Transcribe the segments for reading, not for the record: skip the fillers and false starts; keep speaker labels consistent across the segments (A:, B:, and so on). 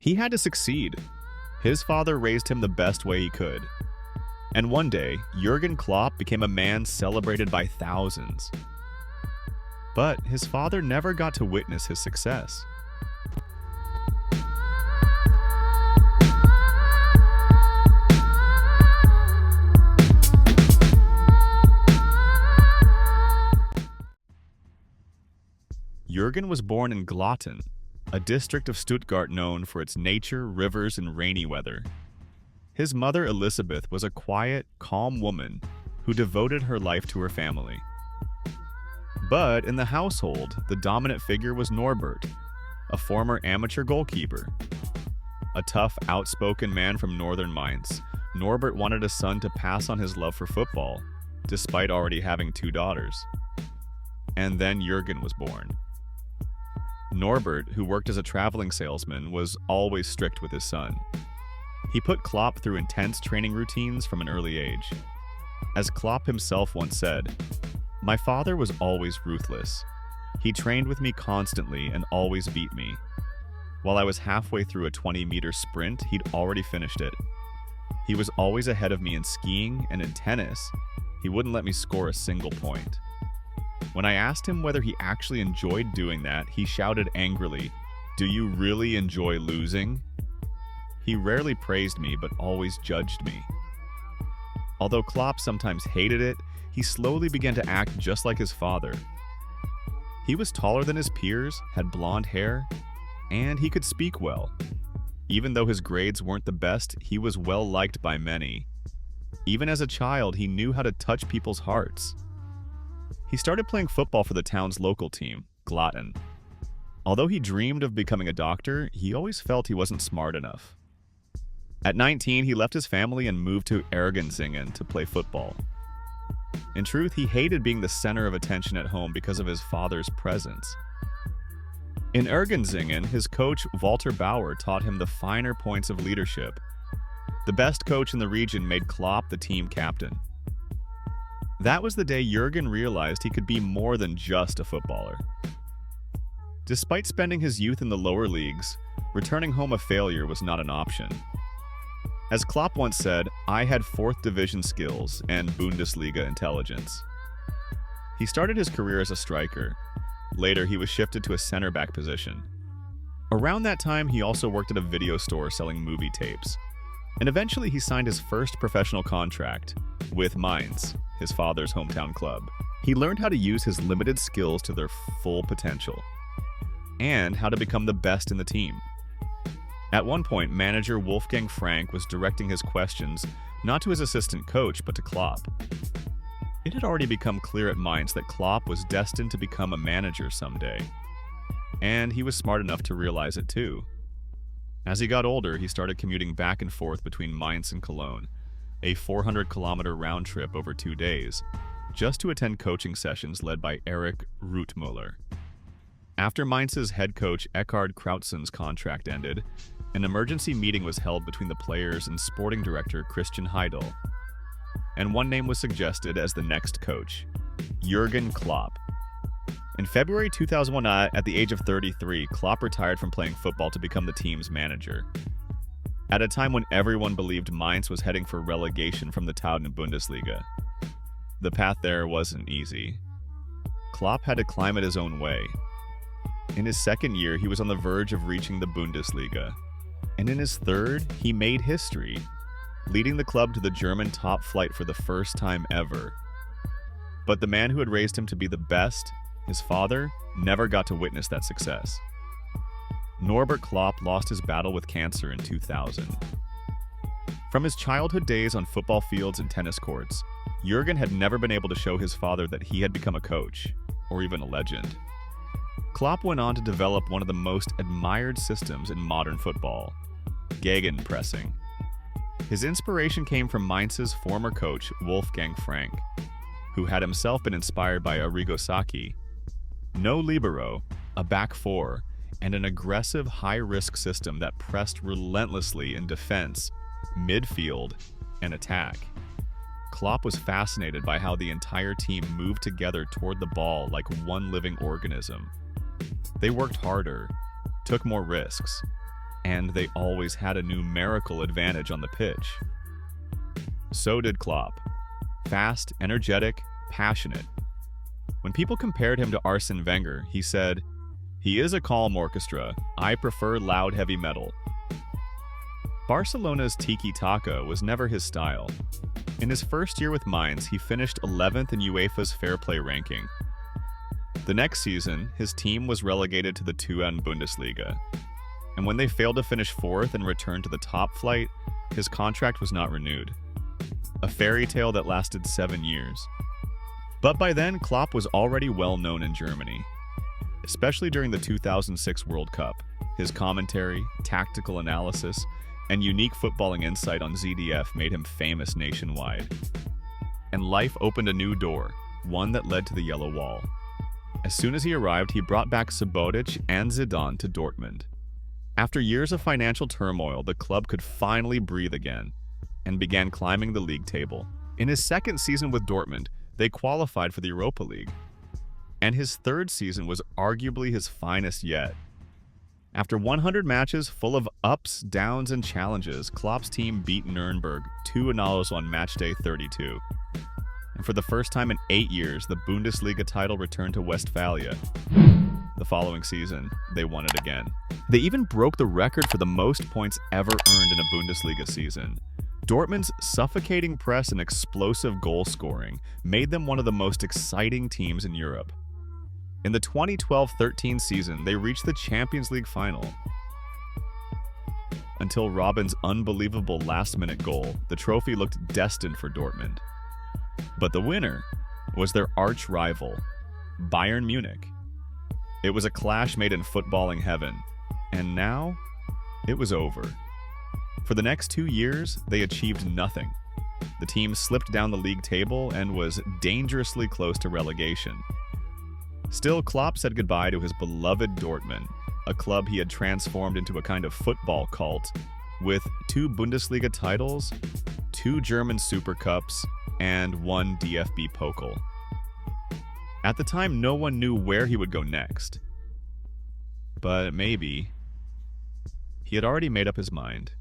A: He had to succeed. His father raised him the best way he could. And one day, Jurgen Klopp became a man celebrated by thousands. But his father never got to witness his success. Jurgen was born in Glatten, a district of Stuttgart known for its nature, rivers, and rainy weather. His mother, Elizabeth, was a quiet, calm woman who devoted her life to her family. But in the household, the dominant figure was Norbert, a former amateur goalkeeper. A tough, outspoken man from northern Mainz, Norbert wanted his son to pass on his love for football, despite already having 2 daughters. And then Jurgen was born. Norbert, who worked as a traveling salesman, was always strict with his son. He put Klopp through intense training routines from an early age. As Klopp himself once said, "My father was always ruthless. He trained with me constantly and always beat me. While I was halfway through a 20-meter sprint, he'd already finished it. He was always ahead of me in skiing and in tennis. He wouldn't let me score a single point. When I asked him whether he actually enjoyed doing that, he shouted angrily, 'Do you really enjoy losing?' He rarely praised me, but always judged me." Although Klopp sometimes hated it, he slowly began to act just like his father. He was taller than his peers, had blonde hair, and he could speak well. Even though his grades weren't the best, he was well liked by many. Even as a child, he knew how to touch people's hearts. He started playing football for the town's local team, Glatten. Although he dreamed of becoming a doctor, he always felt he wasn't smart enough. At 19, he left his family and moved to Ergensingen to play football. In truth, he hated being the center of attention at home because of his father's presence. In Ergensingen, his coach Walter Bauer taught him the finer points of leadership. The best coach in the region made Klopp the team captain. That was the day Jurgen realized he could be more than just a footballer. Despite spending his youth in the lower leagues, returning home a failure was not an option. As Klopp once said, "I had 4th division skills and Bundesliga intelligence." He started his career as a striker. Later, he was shifted to a center-back position. Around that time, he also worked at a video store selling movie tapes. And eventually, he signed his first professional contract with Mainz, his father's hometown club. He learned how to use his limited skills to their full potential, and how to become the best in the team. At one point, manager Wolfgang Frank was directing his questions not to his assistant coach, but to Klopp. It had already become clear at Mainz that Klopp was destined to become a manager someday, and he was smart enough to realize it too. As he got older, he started commuting back and forth between Mainz and Cologne, a 400-kilometer round trip over 2 days, just to attend coaching sessions led by Erich Ruthmüller. After Mainz's head coach Eckhard Krautzen's contract ended, an emergency meeting was held between the players and sporting director Christian Heidel, and one name was suggested as the next coach, Jürgen Klopp. In February 2001, at the age of 33, Klopp retired from playing football to become the team's manager. At a time when everyone believed Mainz was heading for relegation from the Towden Bundesliga. The path there wasn't easy. Klopp had to climb it his own way. In his second year, he was on the verge of reaching the Bundesliga. And in his third, he made history, leading the club to the German top flight for the first time ever. But the man who had raised him to be the best, his father, never got to witness that success. Norbert Klopp lost his battle with cancer in 2000. From his childhood days on football fields and tennis courts, Jurgen had never been able to show his father that he had become a coach, or even a legend. Klopp went on to develop one of the most admired systems in modern football, Gegenpressing. His inspiration came from Mainz's former coach Wolfgang Frank, who had himself been inspired by Arrigo Sacchi. No libero, a back four, and an aggressive high-risk system that pressed relentlessly in defense, midfield, and attack. Klopp was fascinated by how the entire team moved together toward the ball like one living organism. They worked harder, took more risks, and they always had a numerical advantage on the pitch. So did Klopp. Fast, energetic, passionate. When people compared him to Arsene Wenger, he said, "He is a calm orchestra. I prefer loud heavy metal." Barcelona's Tiki-Taka was never his style. In his first year with Mainz, he finished 11th in UEFA's fair play ranking. The next season, his team was relegated to the 2. Bundesliga. And when they failed to finish 4th and return to the top flight, his contract was not renewed. A fairy tale that lasted 7 years. But by then, Klopp was already well known in Germany. Especially during the 2006 World Cup, his commentary, tactical analysis, and unique footballing insight on ZDF made him famous nationwide. And life opened a new door, one that led to the Yellow Wall. As soon as he arrived, he brought back Subotic and Zidane to Dortmund. After years of financial turmoil, the club could finally breathe again and began climbing the league table. In his second season with Dortmund, they qualified for the Europa League. And his third season was arguably his finest yet. After 100 matches full of ups, downs, and challenges, Klopp's team beat Nuremberg 2-0 on matchday 32. And for the first time in 8 years, the Bundesliga title returned to Westphalia. The following season, they won it again. They even broke the record for the most points ever earned in a Bundesliga season. Dortmund's suffocating press and explosive goal scoring made them one of the most exciting teams in Europe. In the 2012-13 season, they reached the Champions League final. Until Robben's unbelievable last-minute goal, the trophy looked destined for Dortmund. But the winner was their arch-rival, Bayern Munich. It was a clash made in footballing heaven, and now it was over. For the next 2 years, they achieved nothing. The team slipped down the league table and was dangerously close to relegation. Still, Klopp said goodbye to his beloved Dortmund, a club he had transformed into a kind of football cult, with 2 Bundesliga titles, 2 German Super Cups, and 1 DFB Pokal. At the time, no one knew where he would go next. But maybe he had already made up his mind.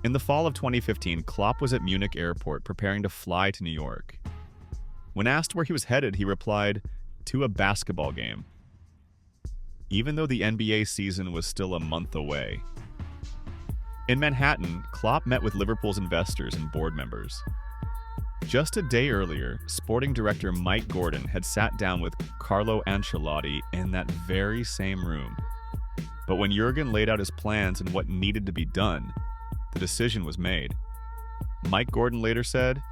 A: In the fall of 2015, Klopp was at Munich airport preparing to fly to New York. When asked where he was headed, he replied, "To a basketball game," even though the NBA season was still a month away. In Manhattan, Klopp met with Liverpool's investors and board members. Just a day earlier, sporting director Mike Gordon had sat down with Carlo Ancelotti in that very same room. But when Jurgen laid out his plans and what needed to be done, the decision was made. Mike Gordon later said,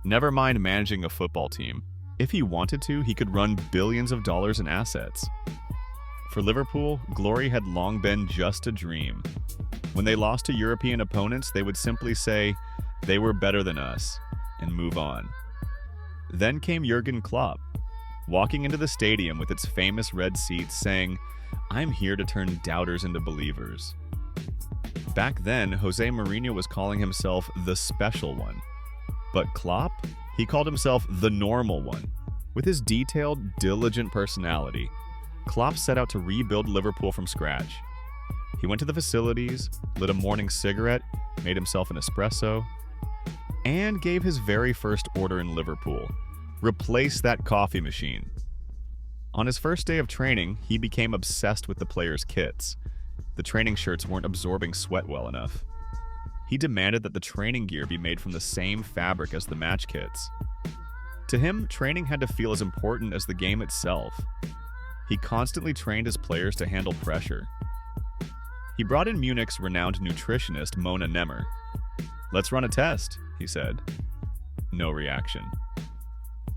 A: "Never mind managing a football team. If he wanted to, he could run billions of dollars in assets." For Liverpool, glory had long been just a dream. When they lost to European opponents, they would simply say, "They were better than us," and move on. Then came Jürgen Klopp, walking into the stadium with its famous red seats saying, "I'm here to turn doubters into believers." Back then, Jose Mourinho was calling himself the special one. But Klopp? He called himself the normal one. With his detailed, diligent personality, Klopp set out to rebuild Liverpool from scratch. He went to the facilities, lit a morning cigarette, made himself an espresso, and gave his very first order in Liverpool: replace that coffee machine. On his first day of training, he became obsessed with the players' kits. The training shirts weren't absorbing sweat well enough. He demanded that the training gear be made from the same fabric as the match kits. To him, training had to feel as important as the game itself. He constantly trained his players to handle pressure. He brought in Munich's renowned nutritionist Mona Nemmer. "Let's run a test," he said. No reaction.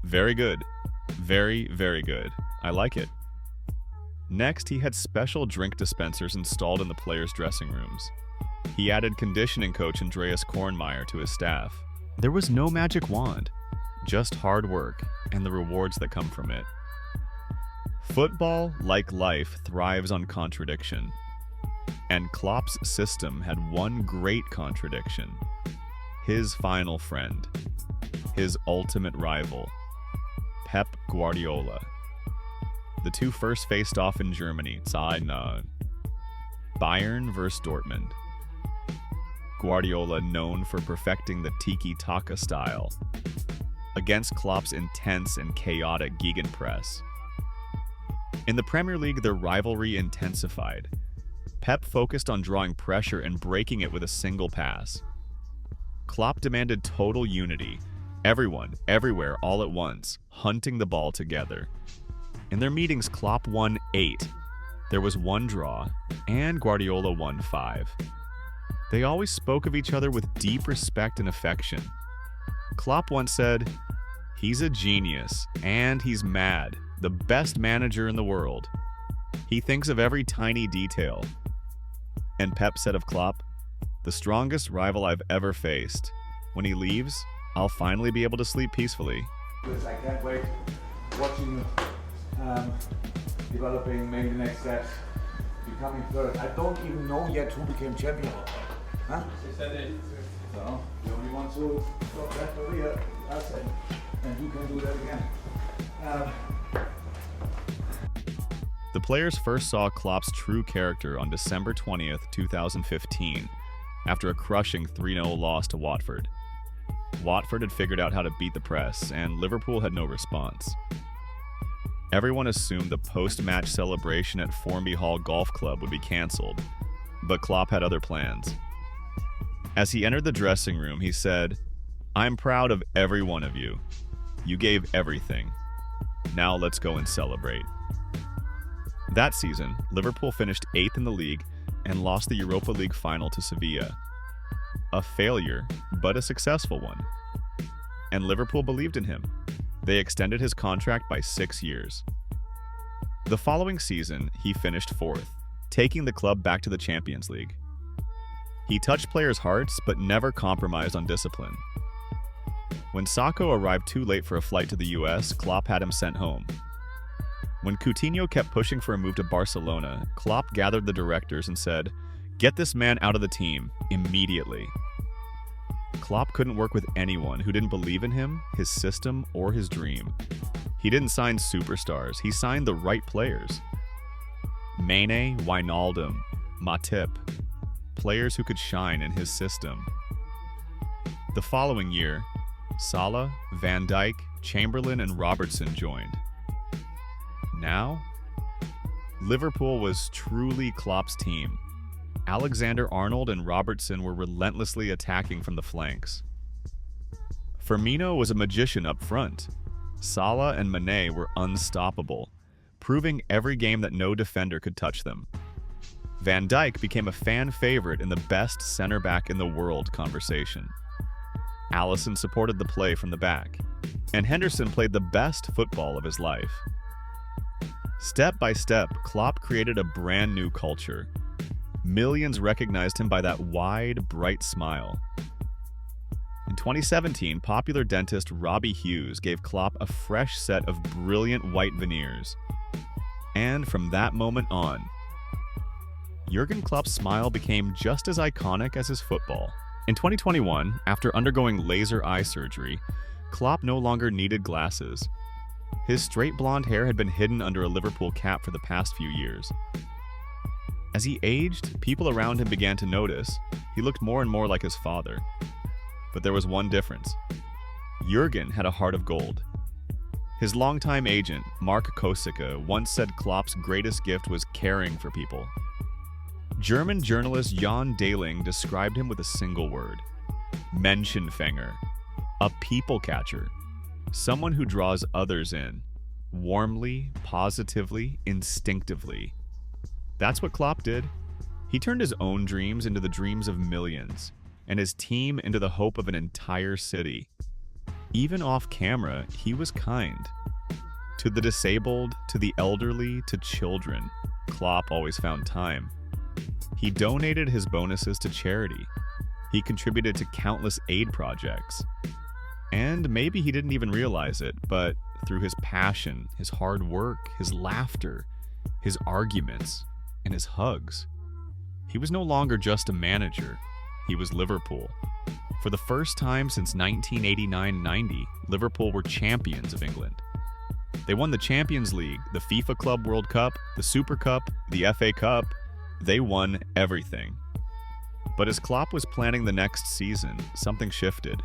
A: "Very good. Very, very good. I like it." Next, he had special drink dispensers installed in the players' dressing rooms. He added conditioning coach Andreas Kornmeier to his staff. There was no magic wand, just hard work and the rewards that come from it. Football, like life, thrives on contradiction. And Klopp's system had one great contradiction: his final friend, his ultimate rival, Pep Guardiola. The two first faced off in Germany, 2-0. Bayern vs. Dortmund. Guardiola, known for perfecting the Tiki-Taka style, against Klopp's intense and chaotic Gegenpress. In the Premier League, their rivalry intensified. Pep focused on drawing pressure and breaking it with a single pass. Klopp demanded total unity, everyone, everywhere, all at once, hunting the ball together. In their meetings, Klopp won 8. There was 1 draw, and Guardiola won 5. They always spoke of each other with deep respect and affection. Klopp once said, "He's a genius, and he's mad, the best manager in the world. He thinks of every tiny detail." And Pep said of Klopp, "The strongest rival I've ever faced. When he leaves, I'll finally be able to sleep peacefully."
B: I can't wait watching developing, maybe the next steps, becoming third. I don't even know yet who became champion. Huh? So, the only ones who got left over here, us, and who can do that again.
A: The players first saw Klopp's true character on December 20th, 2015, after a crushing 3-0 loss to Watford. Watford had figured out how to beat the press, and Liverpool had no response. Everyone assumed the post-match celebration at Formby Hall Golf Club would be cancelled, but Klopp had other plans. As he entered the dressing room, he said, "I'm proud of every one of you. You gave everything. Now let's go and celebrate." That season, Liverpool finished 8th in the league and lost the Europa League final to Sevilla. A failure, but a successful one. And Liverpool believed in him. They extended his contract by 6 years. The following season, he finished 4th, taking the club back to the Champions League. He touched players' hearts, but never compromised on discipline. When Sacco arrived too late for a flight to the US, Klopp had him sent home. When Coutinho kept pushing for a move to Barcelona, Klopp gathered the directors and said, "Get this man out of the team, immediately." Klopp couldn't work with anyone who didn't believe in him, his system, or his dream. He didn't sign superstars, he signed the right players. Mane, Wijnaldum, Matip, players who could shine in his system. The following year, Salah, Van Dijk, Chamberlain, and Robertson joined. Now, Liverpool was truly Klopp's team. Alexander-Arnold and Robertson were relentlessly attacking from the flanks. Firmino was a magician up front. Salah and Mane were unstoppable, proving every game that no defender could touch them. Van Dijk became a fan favorite in the best center-back in the world conversation. Alisson supported the play from the back, and Henderson played the best football of his life. Step by step, Klopp created a brand new culture. Millions recognized him by that wide, bright smile. In 2017, popular dentist Robbie Hughes gave Klopp a fresh set of brilliant white veneers. And from that moment on, Jurgen Klopp's smile became just as iconic as his football. In 2021, after undergoing laser eye surgery, Klopp no longer needed glasses. His straight blonde hair had been hidden under a Liverpool cap for the past few years. As he aged, people around him began to notice he looked more and more like his father. But there was one difference. Jurgen had a heart of gold. His longtime agent, Mark Kosicka, once said Klopp's greatest gift was caring for people. German journalist Jan Dehling described him with a single word: Menschenfänger, a people catcher, someone who draws others in, warmly, positively, instinctively. That's what Klopp did. He turned his own dreams into the dreams of millions, and his team into the hope of an entire city. Even off camera, he was kind. To the disabled, to the elderly, to children, Klopp always found time. He donated his bonuses to charity. He contributed to countless aid projects. And maybe he didn't even realize it, but through his passion, his hard work, his laughter, his arguments, and his hugs, he was no longer just a manager. He was Liverpool. For the first time since 1989-90, Liverpool were champions of England. They won the Champions League, the FIFA Club World Cup, the Super Cup, the FA Cup, They won everything. But as Klopp was planning the next season, something shifted.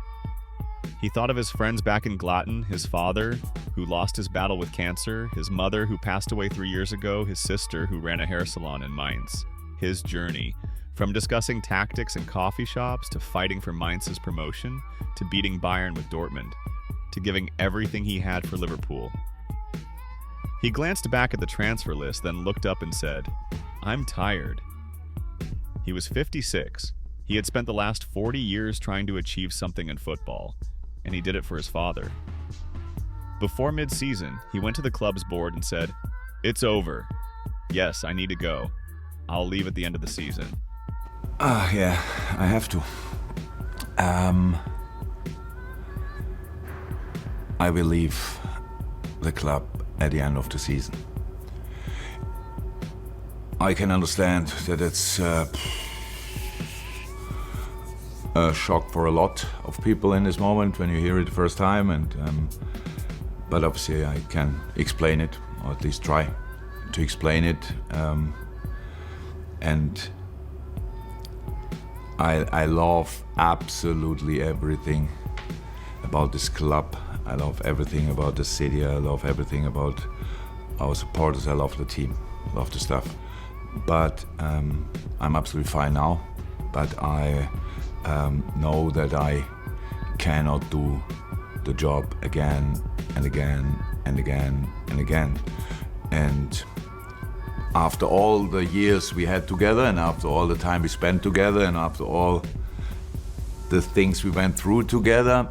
A: He thought of his friends back in Glatten, his father, who lost his battle with cancer, his mother, who passed away 3 years ago, his sister, who ran a hair salon in Mainz. His journey, from discussing tactics in coffee shops, to fighting for Mainz's promotion, to beating Bayern with Dortmund, to giving everything he had for Liverpool. He glanced back at the transfer list, then looked up and said, "I'm tired." He was 56. He had spent the last 40 years trying to achieve something in football, and he did it for his father. Before mid-season, he went to the club's board and said, "It's over. Yes, I need to go. I'll leave at the end of the season."
B: Yeah, I have to. I will leave the club at the end of the season. I can understand that it's a shock for a lot of people in this moment when you hear it the first time, but obviously I can explain it, or at least try to explain it, and I love absolutely everything about this club. I love everything about the city. I love everything about our supporters. I love the team. I love the stuff. But I'm absolutely fine now. But I know that I cannot do the job again and again and again and again. And after all the years we had together, and after all the time we spent together, and after all the things we went through together,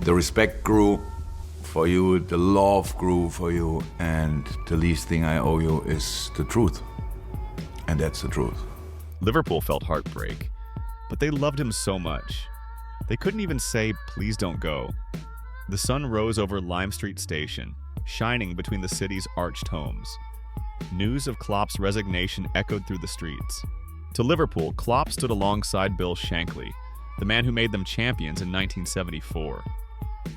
B: the respect grew for you, the love grew for you, and the least thing I owe you is the truth. And that's the truth.
A: Liverpool felt heartbreak, but they loved him so much. They couldn't even say, "Please don't go." The sun rose over Lime Street Station, shining between the city's arched homes. News of Klopp's resignation echoed through the streets. To Liverpool, Klopp stood alongside Bill Shankly, the man who made them champions in 1974.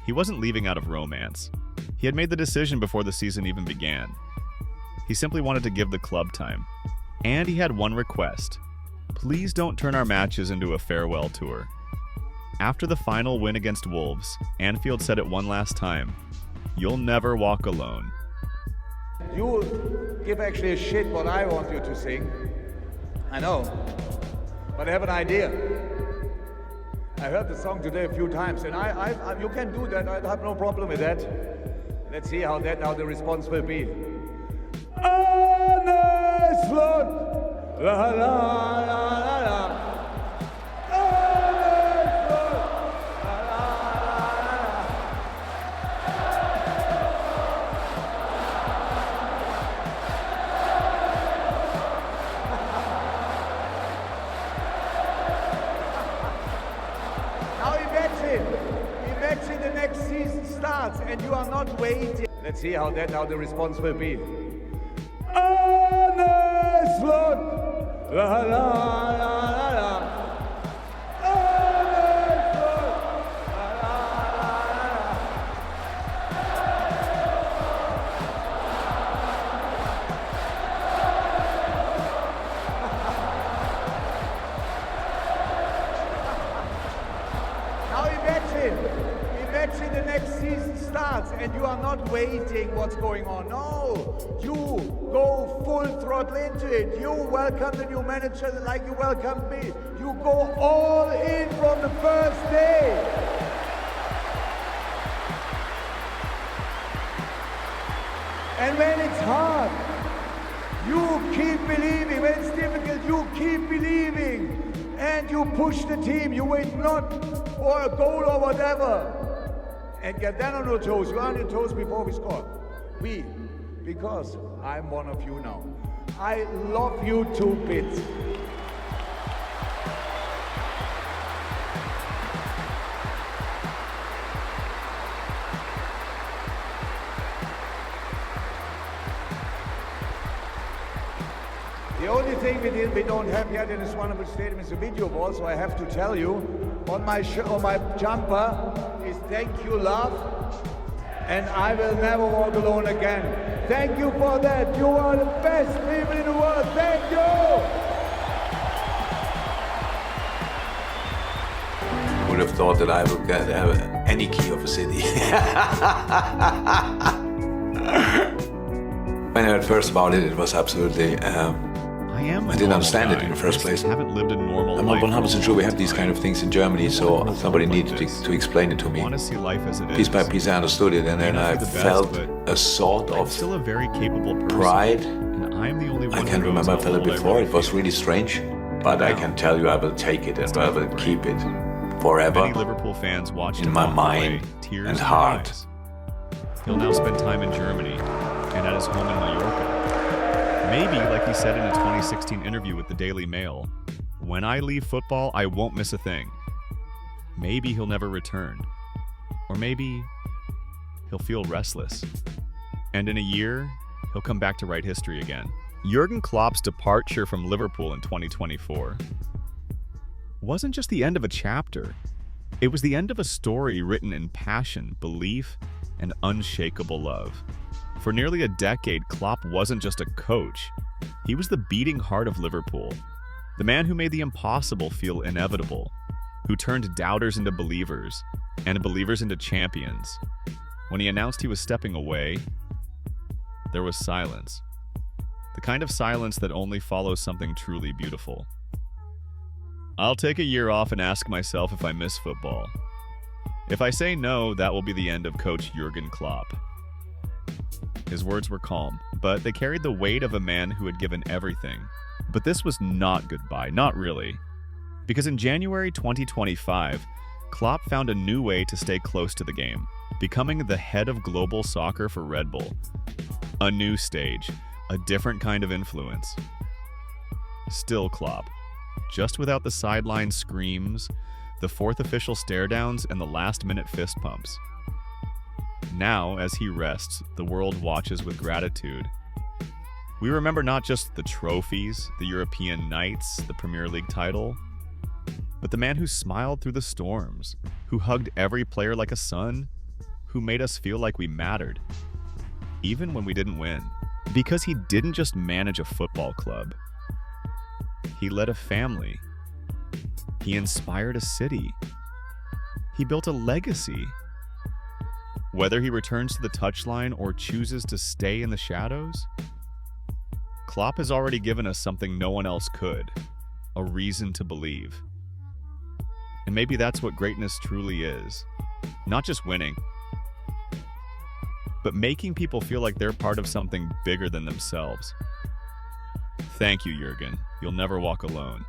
A: He wasn't leaving out of romance. He had made the decision before the season even began. He simply wanted to give the club time. And he had one request. Please don't turn our matches into a farewell tour. After the final win against Wolves, Anfield said it one last time, "You'll never walk alone."
B: You give actually a shit what I want you to sing. I know, but I have an idea. I heard the song today a few times, and you can do that. I have no problem with that. Let's see how the response will be. La la la la. Imagine the next season starts and you are not waiting. Let's see how the response will be. La la la la la. Imagine the next season starts and you are not waiting what's going on. No, you go full throttle into it. You welcome the new manager like you welcomed me. You go all in from the first day. And when it's hard, you keep believing. When it's difficult, you keep believing. And you push the team. You wait not for a goal or whatever. And get down on your toes. You are on your toes before we score. Because I'm one of you now. I love you to bits. The only thing we don't have yet in this wonderful stadium is a video wall, so I have to tell you, on my jumper is "Thank you, love," and I will never walk alone again. Thank you for that. You are the best people in the world. Thank you.
C: Would have thought that I would get any key of a city. When I heard first about it, it was absolutely. I didn't understand it in the first place.
A: Haven't lived a normal
C: I'm not
A: life
C: 100% sure we have these kind of things in Germany, so somebody needed to explain it to me.
A: I want to see life as it is.
C: Piece by piece, I understood it, and then I felt a sort
A: I'm
C: of
A: still a very capable person,
C: pride.
A: and I'm the only one
C: I
A: who
C: can't
A: knows
C: remember I
A: how
C: felt it
A: old I
C: before.
A: really
C: It was
A: feel.
C: really strange, but I can tell you, I will take it and I will keep it forever
A: Many Liverpool fans watched
C: in
A: him
C: my
A: walk
C: mind
A: away, tears
C: and
A: in
C: heart.
A: eyes. He'll now spend time in Germany and at his home in Mallorca. Maybe, like he said in a 2016 interview with the Daily Mail, "When I leave football, I won't miss a thing." Maybe he'll never return. Or maybe he'll feel restless. And in a year, he'll come back to write history again. Jurgen Klopp's departure from Liverpool in 2024 wasn't just the end of a chapter. It was the end of a story written in passion, belief, and unshakable love. For nearly a decade, Klopp wasn't just a coach. He was the beating heart of Liverpool, the man who made the impossible feel inevitable, who turned doubters into believers, and believers into champions. When he announced he was stepping away, there was silence. The kind of silence that only follows something truly beautiful. I'll take a year off and ask myself if I miss football. If I say no, that will be the end of Coach Jurgen Klopp. His words were calm, but they carried the weight of a man who had given everything. But this was not goodbye, not really. Because in January 2025, Klopp found a new way to stay close to the game, becoming the head of global soccer for Red Bull. A new stage, a different kind of influence. Still Klopp, just without the sideline screams, the fourth official stare-downs, and the last-minute fist pumps. Now, as he rests, the world watches with gratitude. We remember not just the trophies, the European nights, the Premier League title, but the man who smiled through the storms, who hugged every player like a son, who made us feel like we mattered, even when we didn't win. Because he didn't just manage a football club. He led a family. He inspired a city. He built a legacy. Whether he returns to the touchline or chooses to stay in the shadows, Klopp has already given us something no one else could, a reason to believe. And maybe that's what greatness truly is. Not just winning, but making people feel like they're part of something bigger than themselves. Thank you, Jurgen. You'll never walk alone.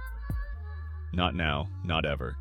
A: Not now, not ever.